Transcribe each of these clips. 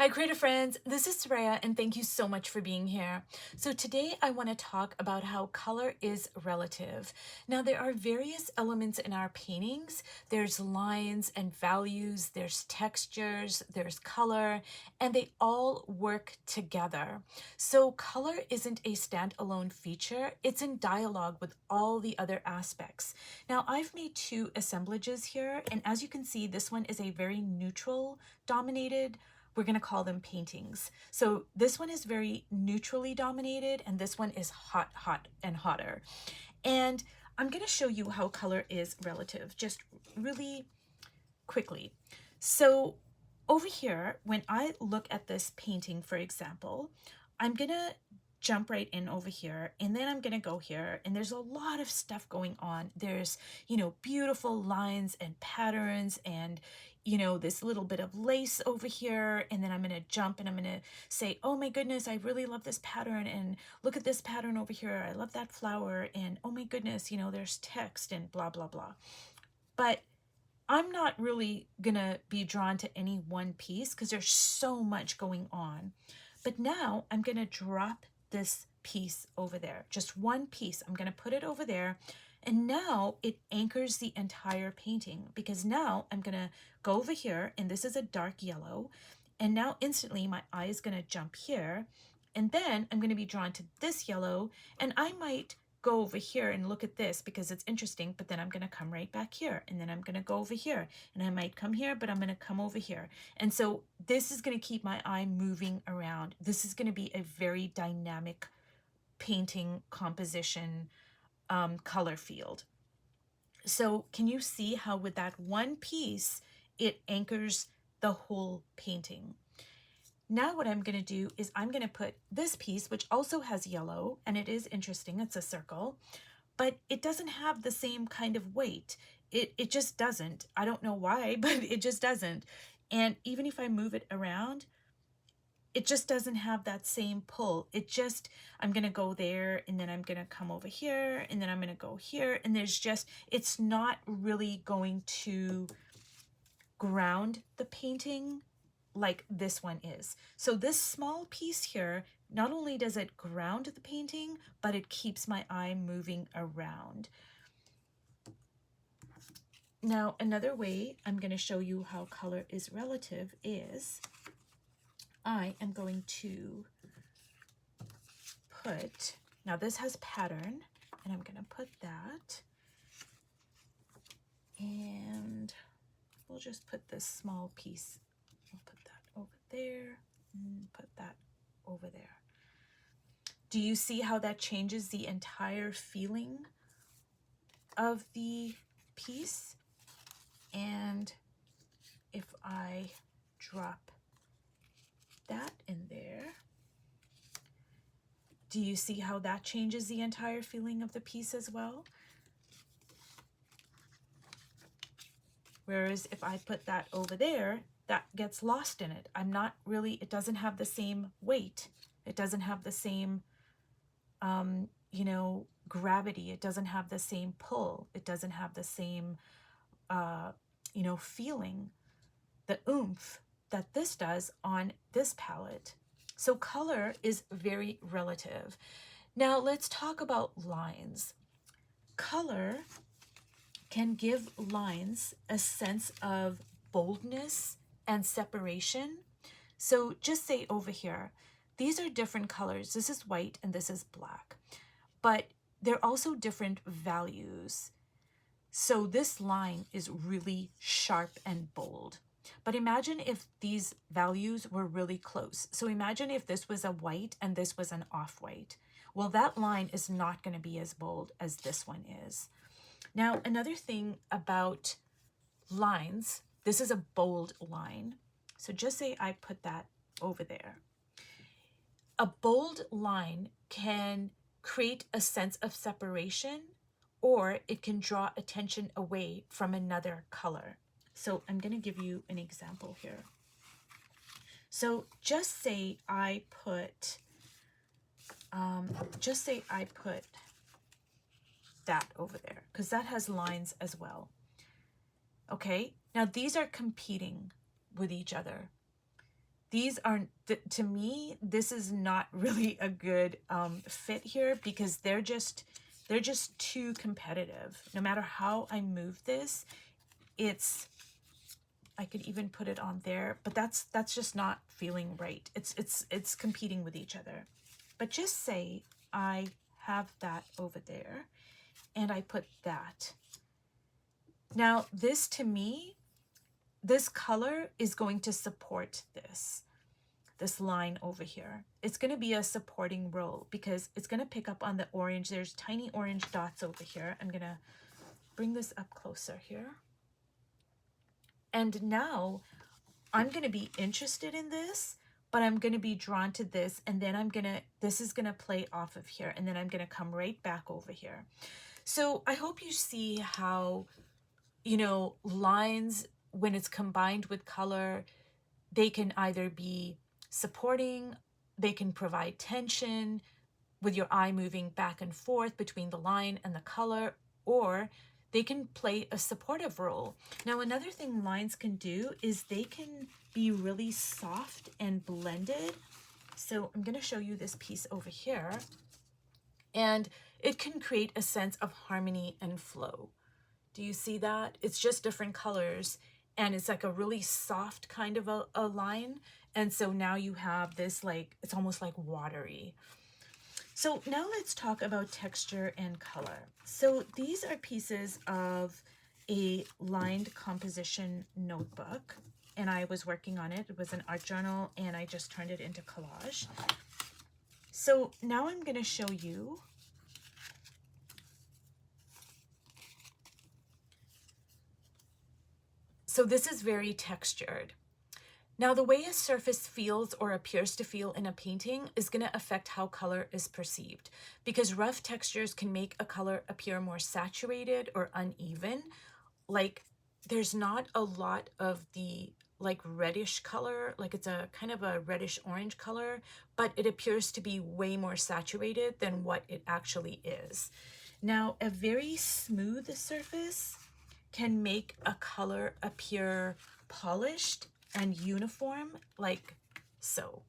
Hi, creative friends. This is Soraya, and thank you so much for being here. So today I want to talk about how color is relative. Now, there are various elements in our paintings. There's lines and values, there's textures, there's color, and they all work together. So color isn't a standalone feature. It's in dialogue with all the other aspects. Now, I've made two assemblages here, and as you can see, this one is a very neutral dominated. We're going to call them paintings. So this one is very neutrally dominated, and this one is hot, hot, and hotter. And I'm going to show you how color is relative, just really quickly. So over here, when I look at this painting, for example, I'm going to jump right in over here, and then I'm going to go here, and there's a lot of stuff going on. There's, beautiful lines and patterns and, this little bit of lace over here, and then I'm going to jump and I'm going to say, oh my goodness, I really love this pattern, and look at this pattern over here. I love that flower, and oh my goodness, there's text and blah, blah, blah. But I'm not really going to be drawn to any one piece because there's so much going on. But now I'm going to drop this piece over there, just one piece. I'm going to put it over there. And now it anchors the entire painting because now I'm going to go over here, and this is a dark yellow. And now instantly my eye is going to jump here. And then I'm going to be drawn to this yellow, and I might go over here and look at this because it's interesting, but then I'm going to come right back here, and then I'm going to go over here, and I might come here, but I'm going to come over here. And so this is going to keep my eye moving around. This is going to be a very dynamic painting composition color field. So can you see how with that one piece, it anchors the whole painting? Now what I'm going to do is I'm going to put this piece, which also has yellow, and it is interesting, it's a circle, but it doesn't have the same kind of weight. It just doesn't. I don't know why, but it just doesn't. And even if I move it around, it just doesn't have that same pull. I'm going to go there, and then I'm going to come over here, and then I'm going to go here, and it's not really going to ground the painting like this one is. So this small piece here, not only does it ground the painting, but it keeps my eye moving around. Now, another way I'm going to show you how color is relative is I am going to put, now this has pattern, and I'm going to put that, and we'll just put this small piece. I'll put that over there and put that over there. Do you see how that changes the entire feeling of the piece? And if I drop that in there, do you see how that changes the entire feeling of the piece as well? Whereas if I put that over there, that gets lost in it. It doesn't have the same weight. It doesn't have the same, gravity. It doesn't have the same pull. It doesn't have the same, feeling, the oomph that this does on this palette. So color is very relative. Now let's talk about lines. Color can give lines a sense of boldness and separation. So just say over here, these are different colors. This is white and this is black, but they're also different values. So this line is really sharp and bold. But imagine if these values were really close. So imagine if this was a white and this was an off-white. Well, that line is not going to be as bold as this one is. Now, another thing about lines, this is a bold line. So just say I put that over there. A bold line can create a sense of separation, or it can draw attention away from another color. So I'm going to give you an example here. So just say I put that over there, because that has lines as well. Okay, now these are competing with each other. these are, to me, this is not really a good fit here, because they're just too competitive. No matter how I move this, I could even put it on there, but that's just not feeling right. It's competing with each other. But just say I have that over there and I put that. Now this, to me, this color is going to support this line over here. It's going to be a supporting role because it's going to pick up on the orange. There's tiny orange dots over here. I'm going to bring this up closer here. And now I'm going to be interested in this, but I'm going to be drawn to this, and then this is going to play off of here, and then I'm going to come right back over here. So I hope you see how, you know, lines, when it's combined with color, they can either be supporting, they can provide tension with your eye moving back and forth between the line and the color, or they can play a supportive role. Now, another thing lines can do is they can be really soft and blended. So I'm going to show you this piece over here, and it can create a sense of harmony and flow. Do you see that? It's just different colors, and it's like a really soft kind of a line. And so now you have this, like, it's almost like watery. So now let's talk about texture and color. So these are pieces of a lined composition notebook, and I was working on it. It was an art journal, and I just turned it into collage. So now I'm going to show you So this is very textured. Now, the way a surface feels or appears to feel in a painting is going to affect how color is perceived, because rough textures can make a color appear more saturated or uneven. Like, there's not a lot of the like reddish color, like it's a kind of a reddish orange color, but it appears to be way more saturated than what it actually is. Now, a very smooth surface can make a color appear polished and uniform, like so.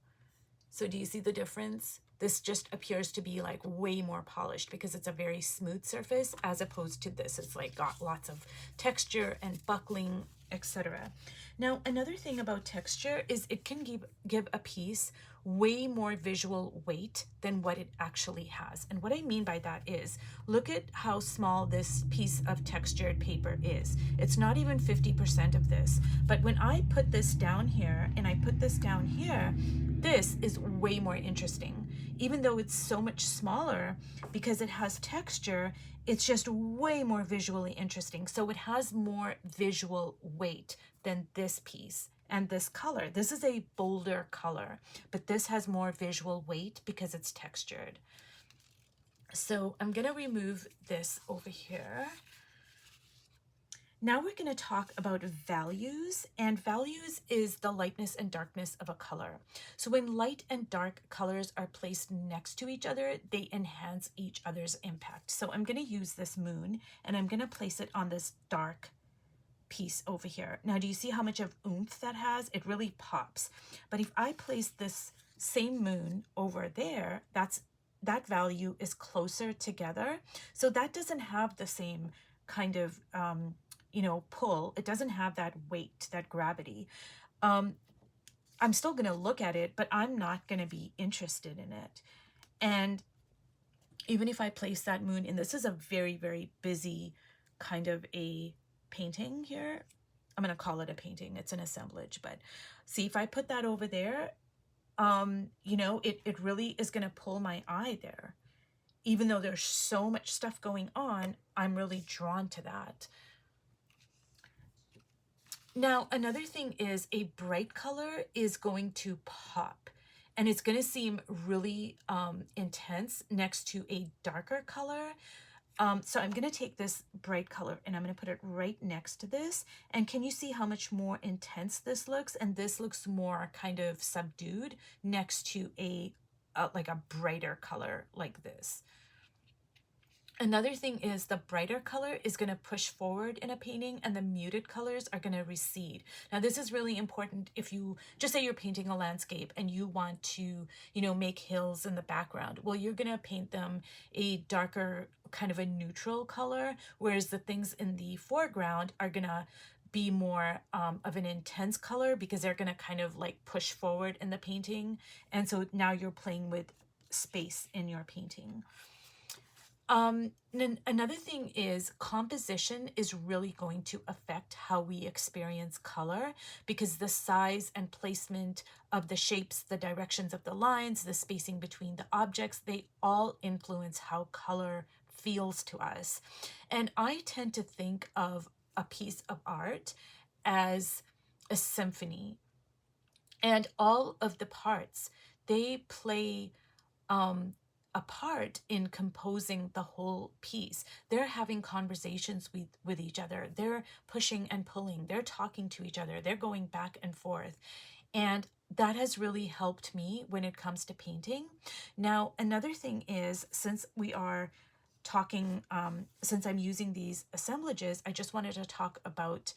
So do you see the difference? This just appears to be like way more polished because it's a very smooth surface, as opposed to this. It's like got lots of texture and buckling, etc. Now, another thing about texture is it can give a piece way more visual weight than what it actually has. And what I mean by that is, look at how small this piece of textured paper is. It's not even 50% of this. But when I put this down here and I put this down here, this is way more interesting. Even though it's so much smaller, because it has texture, it's just way more visually interesting. So it has more visual weight than this piece. And this color, this is a bolder color, but this has more visual weight because it's textured. So I'm going to remove this over here. Now we're going to talk about values, and values is the lightness and darkness of a color. So when light and dark colors are placed next to each other, they enhance each other's impact. So I'm going to use this moon, and I'm going to place it on this dark piece over here. Now, do you see how much of oomph that has? It really pops. But if I place this same moon over there, that value is closer together. So that doesn't have the same kind of pull. It doesn't have that weight, that gravity. I'm still going to look at it, but I'm not going to be interested in it. And even if I place that moon in, this is a very, very busy kind of a painting here. I'm going to call it a painting. It's an assemblage, but see, if I put that over there, it really is going to pull my eye there. Even though there's so much stuff going on, I'm really drawn to that. Now, another thing is a bright color is going to pop, and it's going to seem really intense next to a darker color. So I'm going to take this bright color and I'm going to put it right next to this. And can you see how much more intense this looks? And this looks more kind of subdued next to like a brighter color like this. Another thing is the brighter color is going to push forward in a painting and the muted colors are going to recede. Now, this is really important if you just say you're painting a landscape and you want to, make hills in the background. Well, you're going to paint them a darker kind of a neutral color, whereas the things in the foreground are going to be more of an intense color because they're going to kind of like push forward in the painting. And so now you're playing with space in your painting. Another thing is composition is really going to affect how we experience color because the size and placement of the shapes, the directions of the lines, the spacing between the objects, they all influence how color feels to us. And I tend to think of a piece of art as a symphony, and all of the parts, they play a part in composing the whole piece. They're having conversations with each other. They're pushing and pulling. They're talking to each other. They're going back and forth. And that has really helped me when it comes to painting. Now, another thing is, since we are talking, since I'm using these assemblages, I just wanted to talk about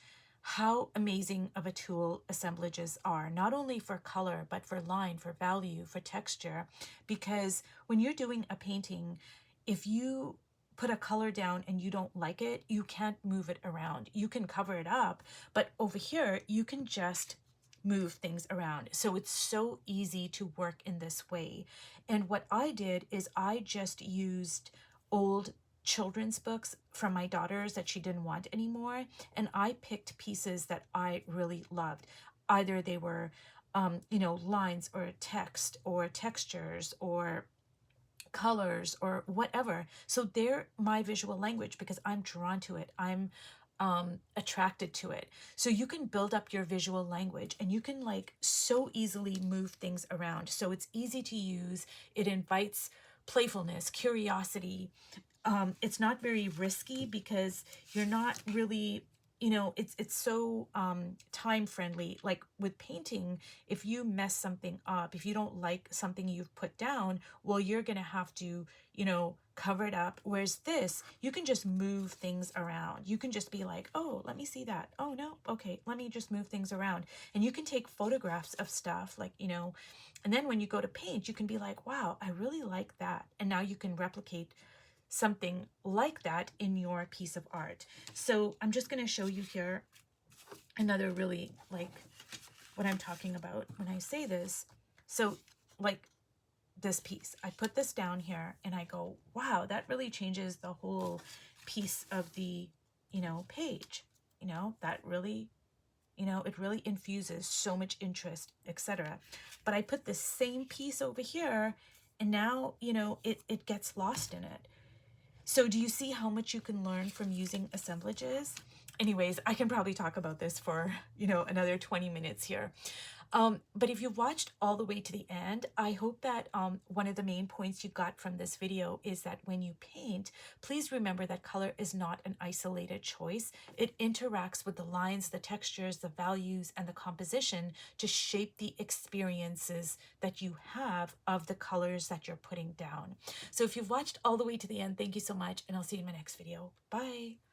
how amazing of a tool assemblages are, not only for color, but for line, for value, for texture. Because when you're doing a painting, if you put a color down and you don't like it, you can't move it around. You can cover it up, but over here, you can just move things around. So it's so easy to work in this way. And what I did is I just used old children's books from my daughters that she didn't want anymore, and I picked pieces that I really loved. Either they were lines or text or textures or colors or whatever. So they're my visual language because I'm drawn to it. I'm attracted to it. So you can build up your visual language and you can like so easily move things around. So it's easy to use. It invites playfulness, curiosity. It's not very risky because you're not really, it's so time friendly. Like with painting, if you mess something up, if you don't like something you've put down, well, you're gonna have to, cover it up. Whereas this, you can just move things around. You can just be like, oh, let me see that. Oh no, okay, let me just move things around. And you can take photographs of stuff like, and then when you go to paint, you can be like, wow, I really like that. And now you can replicate something like that in your piece of art. So I'm just going to show you here another really like what I'm talking about when I say this. So like this piece, I put this down here and I go, wow, that really changes the whole piece of the, page, that really, it really infuses so much interest, etc. But I put the same piece over here and now, it gets lost in it. So do you see how much you can learn from using assemblages? Anyways, I can probably talk about this for, another 20 minutes here. But if you watched all the way to the end, I hope that one of the main points you got from this video is that when you paint, please remember that color is not an isolated choice. It interacts with the lines, the textures, the values, and the composition to shape the experiences that you have of the colors that you're putting down. So if you've watched all the way to the end, thank you so much, and I'll see you in my next video. Bye.